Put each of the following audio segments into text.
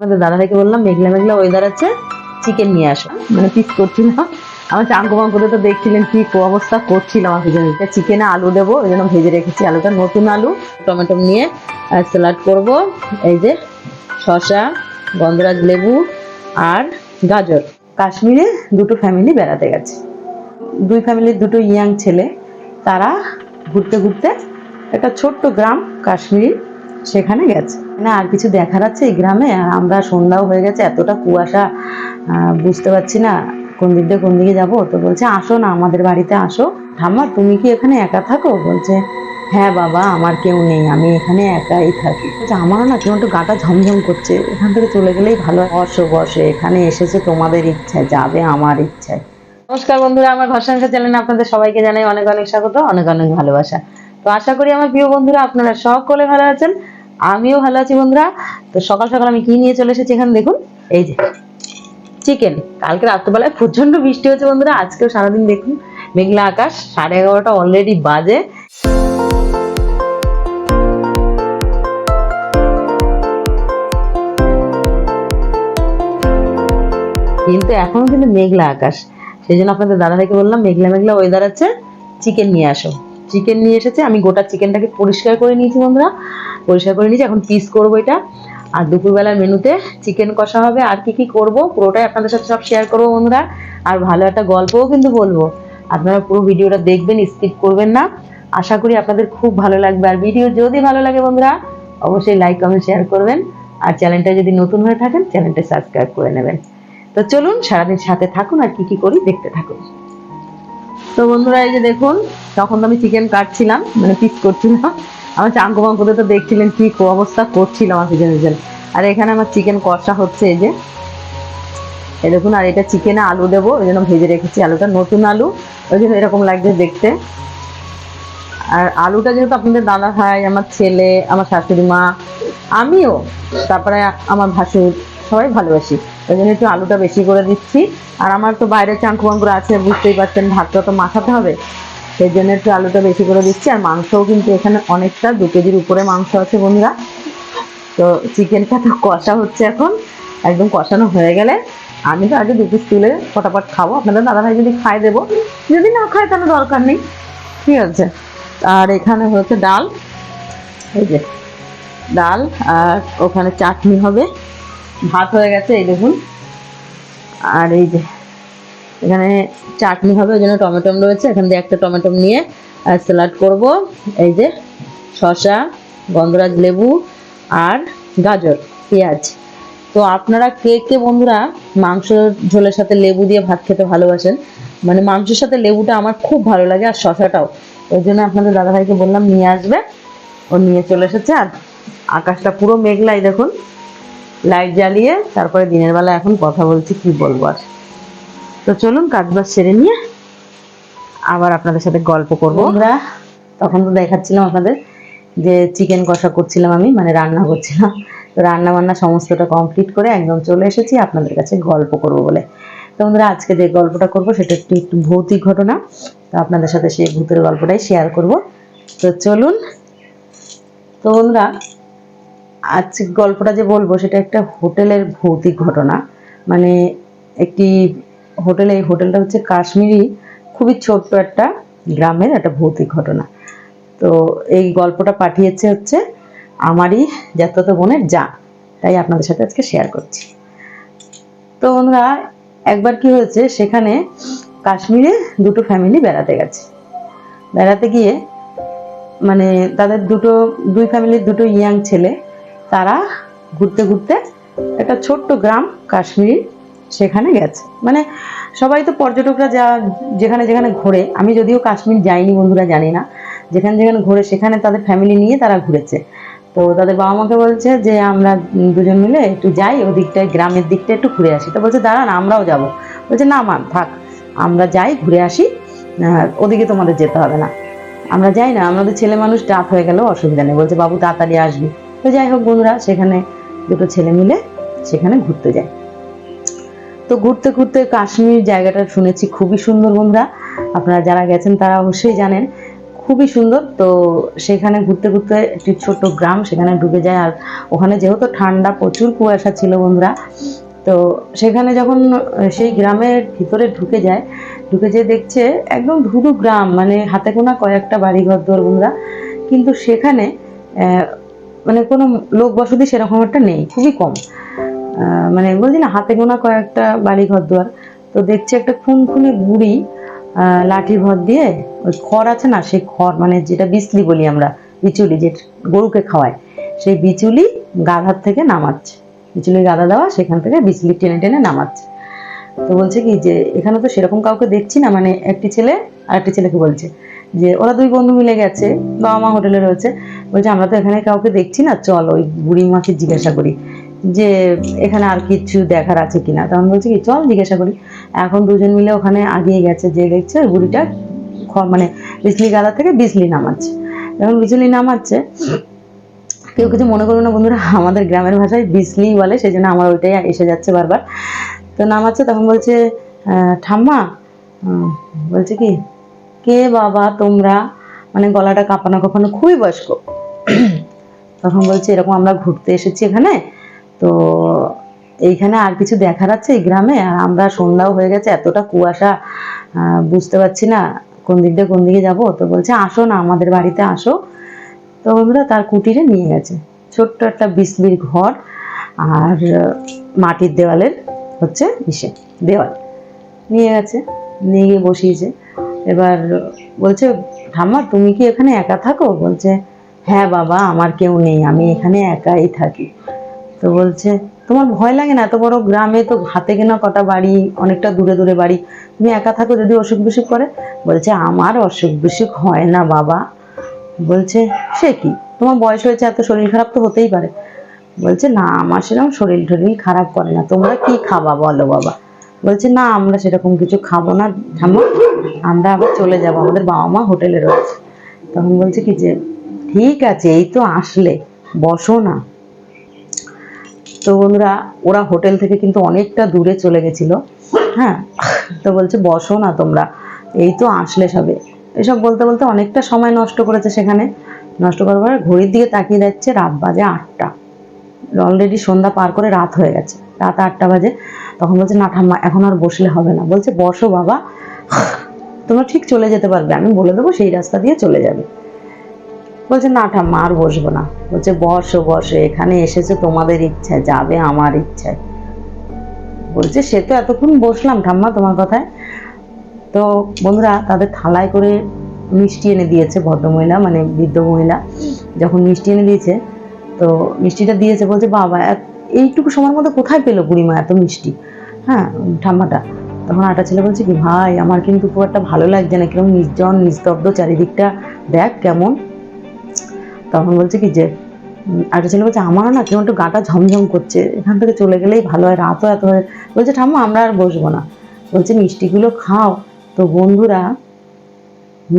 আমাদের দাদা ভাইকে বললাম মেঘলা মেঘলা ওয়েদার আছে, চিকেন নিয়ে আসো। মানে পিস করছিলাম, আমার চাঙ্কু মাঙ্কুতে তো দেখছিলেন কি অবস্থা করছিল আমার পিছনে। চিকেনে আলু দেবো, ওই জন্য ভেজে রেখেছি আলুটা, নতুন আলু, টমেটো নিয়ে স্যালাড করব। এই যে শসা, গন্ধরাজ লেবু আর গাজর। কাশ্মীরে দুটো ফ্যামিলি বেড়াতে গেছে, দুই ফ্যামিলির দুটো ইয়াং ছেলে, তারা ঘুরতে ঘুরতে একটা ছোট্ট গ্রাম কাশ্মীরি, সেখানে গেছে। না আর কিছু দেখার আছে এই গ্রামে? আর আমরা সন্ধ্যাও হয়ে গেছে, এতটা কুয়াশা, বুঝতে পারছি না কোন দিক দিয়ে কোন দিকে যাবো। তো বলছে আসো না আমাদের বাড়িতে আসো। ঠাম্মা তুমি কি এখানে একা থাকো? বলছে হ্যাঁ বাবা, আমার কেউ নেই, আমি এখানে একাই থাকি। বলছে আমারও না কেমন একটু গাটা ঝমঝম করছে, এখান থেকে চলে গেলেই ভালো। বসো বসে, এখানে এসেছে তোমাদের ইচ্ছায়, যাবে আমার ইচ্ছায়। নমস্কার বন্ধুরা, আমার ঘর সংসার চ্যানেলে আপনাদের সবাইকে জানাই অনেক অনেক স্বাগত, অনেক অনেক ভালোবাসা। তো আশা করি আমার প্রিয় বন্ধুরা আপনারা সকলে ভালো আছেন, আমিও ভালো আছি বন্ধুরা। তো সকাল সকাল আমি কি নিয়ে চলে এসেছি এখানে দেখুন, এই যে চিকেন। কালকে রাত্রেবেলায় প্রচন্ড বৃষ্টি হচ্ছে বন্ধুরা, আজকেও সারাদিন দেখুন মেঘলা আকাশ, 11:30 অলরেডি বাজে। কিন্তু এখনো কিন্তু মেঘলা আকাশ, সেই জন্য আপনাদের দাদা ভাইকে বললাম মেঘলা মেঘলা ওয়েদার আছে, চিকেন নিয়ে আসো। চিকেন নিয়ে এসেছে, আমি গোটা চিকেনটাকে পরিষ্কার করে নিয়েছি বন্ধুরা, পরিষ্কার করে নিয়েছি, এখন পিস করবো এটা। আর দুপুরবেলার মেনুতে চিকেন কষা হবে, আর কি কি করব পুরোটাই আপনাদের সাথে সব শেয়ার করবো বন্ধুরা। আর ভালো একটা গল্পও কিন্তু বলবো, আপনারা পুরো ভিডিওটা দেখবেন, স্কিপ করবেন না। আশা করি আপনাদের খুব ভালো লাগবে। আর ভিডিও যদি ভালো লাগে বন্ধুরা অবশ্যই লাইক কমেন্ট শেয়ার করবেন, আর চ্যানেলটা যদি নতুন হয়ে থাকেন চ্যানেলটা সাবস্ক্রাইব করে নেবেন। তো চলুন সারাদিন সাথে থাকুন, আর কি কি করি দেখতে থাকুন। তো বন্ধুরা এই যে দেখুন, তখন তো আমি চিকেন কাটছিলাম, মানে পিস করছিলাম, আমার চাঙ্কু মাঙ্কুতে তো দেখছিলেন কি অবস্থা করছিল আমার পিছনে। আর এখানে আমার চিকেন কষা হচ্ছে, এই যে এই দেখুন। আর এটা চিকেনে আলু দেবো, ওই জন্য ভেজে রেখেছি আলুটা, নতুন আলু, ওই জন্য এরকম লাগছে দেখতে। আর আলুটা যেহেতু আপনাদের দাদা ভাই, আমার ছেলে, আমার শাশুড়ি মা, আমিও, তারপরে আমার ভাসুর, সবাই ভালোবাসি, ওই জন্য একটু আলুটা বেশি করে দিচ্ছি। আর আমার তো বাইরে চাঙ্কু মাঙ্কুরা আছে, বুঝতেই পারছেন, ভাতটা তো মাখাতে হবে, সেই জন্য একটু আলুটা বেশি করে দিচ্ছি। আর মাংসও কিন্তু এখানে অনেকটা, 2 কেজির উপরে মাংস আছে বন্ধুরা। তো চিকেনটা তো কষা হচ্ছে এখন, একদম কষানো হয়ে গেলে আমি তো আগে 2 পিস তুলে ফটাফট খাবো, আপনাদের দাদা ভাই যদি খায় দেবো, যদি না খায় তাহলে দরকার নেই, ঠিক আছে। আর এখানে হচ্ছে ডাল, এই যে ডাল, আর ওখানে চাটনি হবে, ভাত হয়ে গেছে এই দেখুন। আর এই যে এখানে চাটনি হবে, ওই জন্য টমেটো রয়েছে, এখান থেকে একটা টমেটো নিয়ে স্যালাড করব। এই যে শসা, গন্ধরাজ লেবু আর গাজর, পেঁয়াজ। তো আপনারা কে কে বন্ধুরা মাংস ঝোলের সাথে লেবু দিয়ে ভাত খেতে ভালোবাসেন? মানে মাংসের সাথে লেবুটা আমার খুব ভালো লাগে, আর শসাটাও। ওই জন্য আপনাদের দাদাভাইকে বললাম নিয়ে আসবে, ও নিয়ে চলে এসেছে। আর আকাশটা পুরো মেঘলাই দেখুন, লাইট জ্বালিয়ে তারপরে দিনের বেলা এখন কথা বলছি, কি বলবো আর। তো চলুন কাজবাজ সেরে নিয়ে আবার আপনাদের সাথে গল্প করবো। আমরা তখন তো দেখাচ্ছিলাম আপনাদের যে চিকেন কষা করছিলাম আমি, মানে রান্না করছিলাম। তো রান্না বান্না সমস্তটা কমপ্লিট করে একদম চলে এসেছি আপনাদের কাছে গল্প করব বলে। তো বন্ধুরা আজকে যে গল্পটা করব সেটা একটু ভৌতিক ঘটনা, তো আপনাদের সাথে সেই ভূতের গল্পটাই শেয়ার করব। তো চলুন। তো বন্ধুরা আজকে গল্পটা যে বলবো সেটা একটা হোটেলের ভৌতিক ঘটনা। মানে একটি হোটেলে, এই হোটেলটা হচ্ছে কাশ্মীরি, খুবই ছোট্ট একটা গ্রামের একটা ভৌতিক ঘটনা। তো এই গল্পটা পাঠিয়েছে হচ্ছে আমারই জ্যাঠাতো বোনের যা, তাই আপনাদের সাথে আজকে শেয়ার করছি। তো বন্ধুরা একবার কি হয়েছে, সেখানে কাশ্মীরে দুটো ফ্যামিলি বেড়াতে গেছে। বেড়াতে গিয়ে মানে তাদের দুই ফ্যামিলির দুটো ইয়াং ছেলে, তারা ঘুরতে ঘুরতে একটা ছোট্ট গ্রাম কাশ্মীরি, সেখানে গেছে। মানে সবাই তো পর্যটকরা যেখানে যেখানে ঘোরে, আমি যদিও কাশ্মীর যাইনি বন্ধুরা, জানি না, যেখানে যেখানে ঘোরে সেখানে তাদের ফ্যামিলি নিয়ে তারা ঘুরেছে। তো তাদের বাবা মাকে বলছে যে আমরা দুজন মিলে একটু যাই ওদিকটায়, গ্রামের দিকটা একটু ঘুরে আসি। তো বলছে দাঁড়ান আমরাও যাবো। বলছে না মা থাক, আমরা যাই ঘুরে আসি, ওদিকে তোমাদের যেতে হবে না, আমরা যাই না, আমাদের ছেলে মানুষ, রাত হয়ে গেলেও অসুবিধা নেই। বলছে বাবু তাড়াতাড়ি আসবি। তো যাই হোক বন্ধুরা, সেখানে দুটো ছেলে মিলে সেখানে ঘুরতে যায়। তো ঘুরতে ঘুরতে কাশ্মীর জায়গাটা শুনেছি খুবই সুন্দর বন্ধুরা, আপনারা যারা গেছেন তারা অবশ্যই জানেন, খুবই সুন্দর। তো সেখানে ঘুরতে ঘুরতে একটি ছোট্ট গ্রাম, সেখানে ঢুকে যায়। আর ওখানে যেহেতু ঠান্ডা, প্রচুর কুয়াশা ছিল বন্ধুরা। তো সেখানে যখন সেই গ্রামের ভিতরে ঢুকে যায়, ঢুকে যেয়ে দেখছে একদম ধুধু গ্রাম, মানে হাতে গোনা কয়েকটা বাড়ি ঘর দোর বন্ধুরা। কিন্তু সেখানে মানে কোনো লোক বসতি সেরকম একটা নেই, খুবই কম। মানে বলছি না, হাতে গোনা কয়েকটা বাড়ি ঘর দুয়ার। তো দেখছে একটা খুনখুনি বুড়ি লাঠি ভর দিয়ে ওই খড় আছে না, সেই খড় মানে যেটা বিচলি বলি আমরা, বিচুলি যে গরুকে খাওয়ায়, সেই বিচুলি গাধার থেকে নামাচ্ছে। বিচুলি গাদা দেওয়া, সেখান থেকে বিচলি টেনে টেনে নামাচ্ছে। তো বলছে কি যে এখানে তো সেরকম কাউকে দেখছি না, মানে একটি ছেলে আর একটি ছেলেকে বলছে যে ওরা দুই বন্ধু মিলে গেছে, বাবা মা হোটেলে রয়েছে। বলছে আমরা তো এখানে কাউকে দেখছি না, চল ওই বুড়ি মাকে জিজ্ঞাসা করি যে এখানে আর কিছু দেখার আছে কিনা। তখন বলছে কি চল জিজ্ঞাসা করি। এখন দুজন মিলে ওখানে আগিয়ে গেছে, যে দেখছে ওই বুড়িটা মানে বিজলি গাদা থেকে বিজলি নামাচ্ছে। যখন বিজলি নামাচ্ছে, কেউ কিছু মনে করো না বন্ধুরা, আমাদের গ্রামের ভাষায় বিজলি বলে, সেই জন্য আমার ওইটাই এসে যাচ্ছে বারবার। তো নামাচ্ছে, তখন বলছে ঠাম্মা, বলছে কি কে বাবা তোমরা, মানে গলাটা কাঁপানো কাঁপানো, খুবই বয়স্ক। তখন বলছে এরকম আমরা ঘুরতে এসেছি এখানে, তো এইখানে আর কিছু দেখার আছে এই গ্রামে, আর আমরা সন্ধ্যাও হয়ে গেছে, এতটা কুয়াশা, বুঝতে পারছি না কোন দিক দিয়ে কোন দিকে যাবো। তো বলছে আসো না আমাদের বাড়িতে আসো। তো বন্ধুরা তার কুটিরে নিয়ে গেছে, ছোট্ট একটা বিসলির ঘর, আর মাটির দেওয়ালের হচ্ছে দেওয়াল নিয়ে গেছে, নিয়ে গিয়ে বসিয়েছে। এবার বলছে ঠাম্মা তুমি কি এখানে একা থাকো? বলছে হ্যাঁ বাবা, আমার কেউ নেই, আমি এখানে একাই থাকি। তো বলছে তোমার ভয় লাগে না? এত বড় গ্রামে তো হাতে গোনা কটা বাড়ি, অনেকটা দূরে দূরে বাড়ি, তুমি একা থাকো, যদি অসুখ বিসুখ করে? বলছে আমার অসুখ বিসুখ হয় না বাবা। বলছে সে কি, তোমার বয়স হয়েছে, এত শরীর খারাপ তো হতেই পারে। বলছে না, আমার সেরকম শরীর টরীর খারাপ করে না, তোমরা কি খাবা বলো বাবা? বলছে না, আমরা সেরকম কিছু খাবো না ঠাম্মা, আমরা আবার চলে যাব, আমাদের বাবা মা হোটেলে রয়েছে। তখন বলছে কি যে ঠিক আছে, এই তো আসলে, বসো না। তো বন্ধুরা ওরা হোটেল থেকে কিন্তু অনেকটা দূরে চলে গেছিল। হ্যাঁ, তো বলছে বসো না তোমরা, এই তো আসলে সবে। এসব বলতে বলতে অনেকটা সময় নষ্ট করেছে সেখানে। নষ্ট করার পরে ঘড়ির দিকে তাকিয়ে যাচ্ছে, রাত বাজে 8টা, অলরেডি সন্ধ্যা পার করে রাত হয়ে গেছে, রাত 8টা বাজে। তখন বলছে না ঠাম্মা, এখন আর বসলে হবে না। বলছে বসো বাবা, তোমরা ঠিক চলে যেতে পারবে, আমি বলে দেবো সেই রাস্তা দিয়ে চলে যাবে। বলছে না ঠাম্মা, আর বসবো না। বলছে বসো বসো, এখানে এসেছে তোমাদের ইচ্ছায়, যাবে আমার ইচ্ছায়। বলছে সে তো এতক্ষণ বসলাম ঠাম্মা তোমার কথায়। তো বন্ধুরা তাদের থালায় করে মিষ্টি এনে দিয়েছে ভদ্রমহিলা, মানে বৃদ্ধ মহিলা। যখন মিষ্টি এনে দিয়েছে, তো মিষ্টিটা দিয়েছে, বলছে বাবা এইটুকু সময়ের মধ্যে কোথায় পেলো বুড়িমা এত মিষ্টি? হ্যাঁ, ঠাম্মাটা। তখন আটা ছেলে বলছে কি ভাই, আমার কিন্তু খুব একটা ভালো লাগছে না, কিরকম নির্জন নিস্তব্ধ চারিদিকটা, দেখ কেমন। তখন বলছে কি যে আটা ছেলে বলছে আমারও না কেমন একটু গাটা ঝমঝম করছে, এখান থেকে চলে গেলেই ভালো হয়, রাতও এত হয়। বলছে ঠাম্মা আমরা আর বসবো না। বলছে মিষ্টিগুলো খাও। তো বন্ধুরা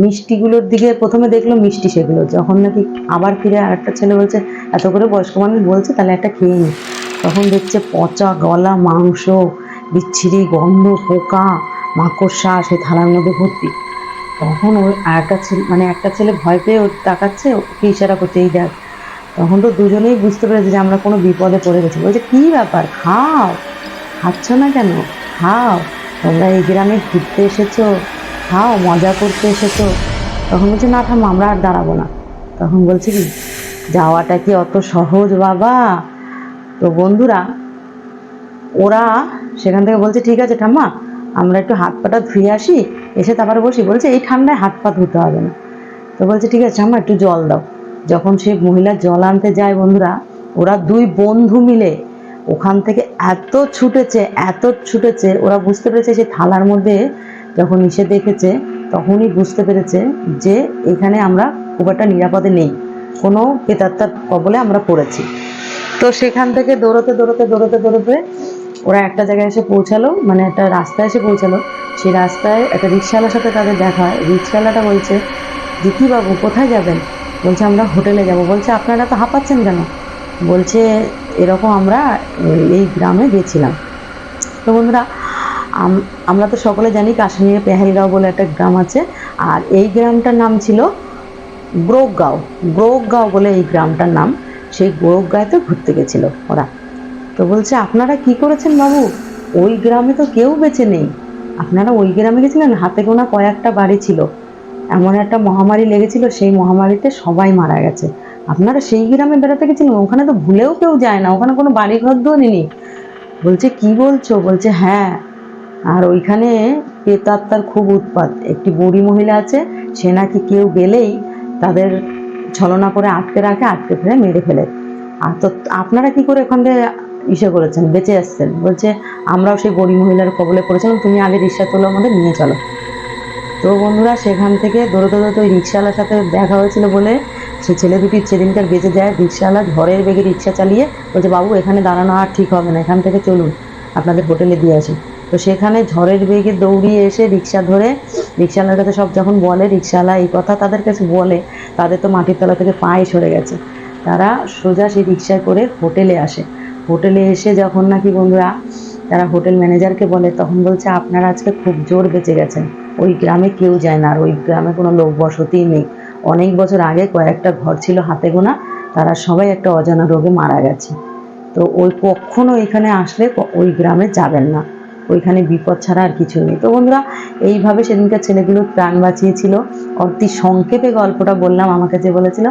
মিষ্টিগুলোর দিকে প্রথমে দেখলো মিষ্টি, সেগুলো যখন নাকি আবার ফিরে আর একটা ছেলে বলছে এত করে বয়স্ক মানুষ বলছে, তাহলে একটা খেয়ে নি। তখন দেখছে পচা গলা মাংস, বিচ্ছিরি গন্ধ, পোকা মাকড়সা সে থালার মধ্যে ভর্তি। তখন ওই একটা ছেলে, মানে একটা ছেলে ভয় পেয়ে ওর তাকাচ্ছে, ওকে ইশারা করছে এই দেখ। তখন তো দুজনেই বুঝতে পেরেছে যে আমরা কোনো বিপদে পড়ে গেছি। বলছে কি ব্যাপার, খাও, খাচ্ছ না কেন, খাও, তোমরা এই গ্রামে ঘুরতে এসেছো, খাও, মজা করতে এসেছো। তখন বলছে না ঠাম্মা, আমরা আর দাঁড়াবো না। তখন বলছে কি যাওয়াটা কি অত সহজ বাবা? তো বন্ধুরা ওরা সেখান থেকে বলছে ঠিক আছে ঠাম্মা, আমরা একটু হাত পাটা ধুয়ে আসি, এসে তারপরে বসি। বলছে এই ঠান্ডায় হাত পা ধুতে হবে না। তো বলছে ঠিক আছে ঠাম্মা, একটু জল দাও। যখন সে মহিলা জল আনতে যায় বন্ধুরা, ওরা দুই বন্ধু মিলে ওখান থেকে এত ছুটেছে, ওরা বুঝতে পেরেছে যে থালার মধ্যে যখন এসে দেখেছে, তখনই বুঝতে পেরেছে যে এখানে আমরা খুব একটা নিরাপদে নেই, কোনো প্রেতাত্মার কবলে আমরা পড়েছি। তো সেখান থেকে দৌড়তে ওরা একটা জায়গায় এসে পৌঁছালো, মানে একটা রাস্তায় এসে পৌঁছালো। সেই রাস্তায় একটা রিক্সাওয়ালার সাথে তাদের দেখা হয়। রিক্সাওয়ালাটা বলছে দিকি বাবু কোথায় যাবেন? বলছে আমরা হোটেলে যাব। বলছে আপনারা তো হাঁপাচ্ছেন কেন? বলছে এরকম আমরা এই গ্রামে গেছিলাম। তো বন্ধুরা আমরা তো সকলে জানি কাশ্মীরে পেহেলগাঁও বলে একটা গ্রাম আছে, আর এই গ্রামটার নাম ছিল গ্রোকগাঁও, গ্রোকগাঁও বলে এই গ্রামটার নাম। সেই গ্রোকগাঁওতে ঘুরতে গেছিল ওরা। তো বলছে আপনারা কি করেছেন বাবু, ওই গ্রামে তো কেউ বেঁচে নেই, আপনারা ওই গ্রামে গেছিলেন, হাতে গোনা কয়েকটা বাড়ি ছিল, এমন একটা মহামারী লেগেছিল, সেই মহামারীতে সবাই মারা গেছে, আপনারা সেই গ্রামে বেড়াতে গেছিলেন, ওখানে তো ভুলেও কেউ যায় না, ওখানে কোনো বাড়ি ঘর দোর নেই। বলছে কি বলছো, বলছে হ্যাঁ, আর ওইখানে প্রেতাত্মার খুব উৎপাত, একটি বুড়ি মহিলা আছে, সে নাকি কেউ গেলেই তাদের ছলনা করে আটকে রাখে, আটকে ফেলে মেরে ফেলে। আর তো আপনারা কি করে ওখান থেকে ইসে করেছেন, বেঁচে আসছেন? বলছে আমরাও সেই বুড়ি মহিলার কবলে পড়েছিলাম, তুমি আগে রিক্সা তোলো, আমাদের নিয়ে চলো। তো বন্ধুরা সেখান থেকে দৌড়তে দৌড়তে ওই রিক্সাওয়ালার সাথে দেখা হয়েছিল বলে সে ছেলে দুটি সেদিনকার বেঁচে যায়। রিক্সাওয়ালা ঝড়ের বেগে রিক্সা চালিয়ে বলছে বাবু এখানে দাঁড়ানো আর ঠিক হবে না, এখান থেকে চলুন, আপনাদের হোটেলে দিয়ে আসি। তো সেখানে ঝড়ের বেগে দৌড়িয়ে এসে রিক্সা ধরে রিক্সাওয়ালার কাছে সব যখন বলে, রিক্সাওয়ালা এই কথা তাদের কাছে বলে, তাদের তো মাটির তলা থেকে পায়ে সরে গেছে। তারা সোজা সেই রিক্সায় করে হোটেলে আসে। হোটেলে এসে যখন নাকি বন্ধুরা তারা হোটেল ম্যানেজারকে বলে, তখন বলছে আপনারা আজকে খুব জোর বেঁচে গেছেন, ওই গ্রামে কেউ যায় না, আর ওই গ্রামে কোনো লোক বসতিই নেই, অনেক বছর আগে কয়েকটা ঘর ছিল হাতে গোনা, তারা সবাই একটা অজানা রোগে মারা গেছে। তো ওই কখনো এখানে আসলে ওই গ্রামে যাবেন না, ওইখানে বিপদ ছাড়া আর কিছু নেই। তো বন্ধুরা এইভাবে সেদিনকার ছেলেগুলোর প্রাণ বাঁচিয়েছিল। অতি সংক্ষেপে গল্পটা বললাম, আমাকে যে বলেছিল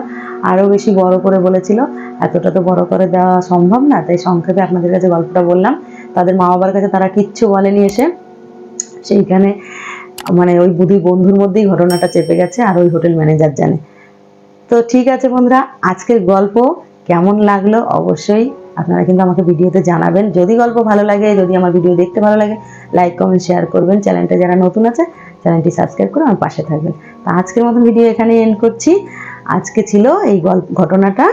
আরও বেশি বড় করে বলেছিল, এতটা তো বড় করে দেওয়া সম্ভব না, তাই সংক্ষেপে আপনাদের কাছে গল্পটা বললাম। তাদের মা বাবার কাছে তারা কিচ্ছু বলেনি এসে, সেইখানে মানে ওই বুধি বন্ধুর মধ্যেই ঘটনাটা চেপে গেছে, আর ওই হোটেল ম্যানেজার জানে। তো ঠিক আছে বন্ধুরা, আজকের গল্প কেমন লাগলো অবশ্যই আপনারা কিন্তু আমাকে ভিডিওতে জানাবেন। যদি গল্প ভালো লাগে, যদি আমার ভিডিও দেখতে ভালো লাগে, লাইক কমেন্ট শেয়ার করবেন। চ্যানেলটা যারা নতুন আছে চ্যানেলটি সাবস্ক্রাইব করে আমার পাশে থাকবেন। তো আজকের মতন ভিডিও এখানে এন্ড করছি। আজকে ছিল এই ঘটনাটা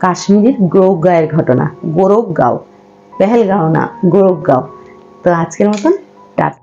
কাশ্মীরের গ্রোকগাঁওয়ের ঘটনা, গোরখগাঁও, পেহেলগাঁও না, গোরখগাঁও। তো আজকের মতন টাটা।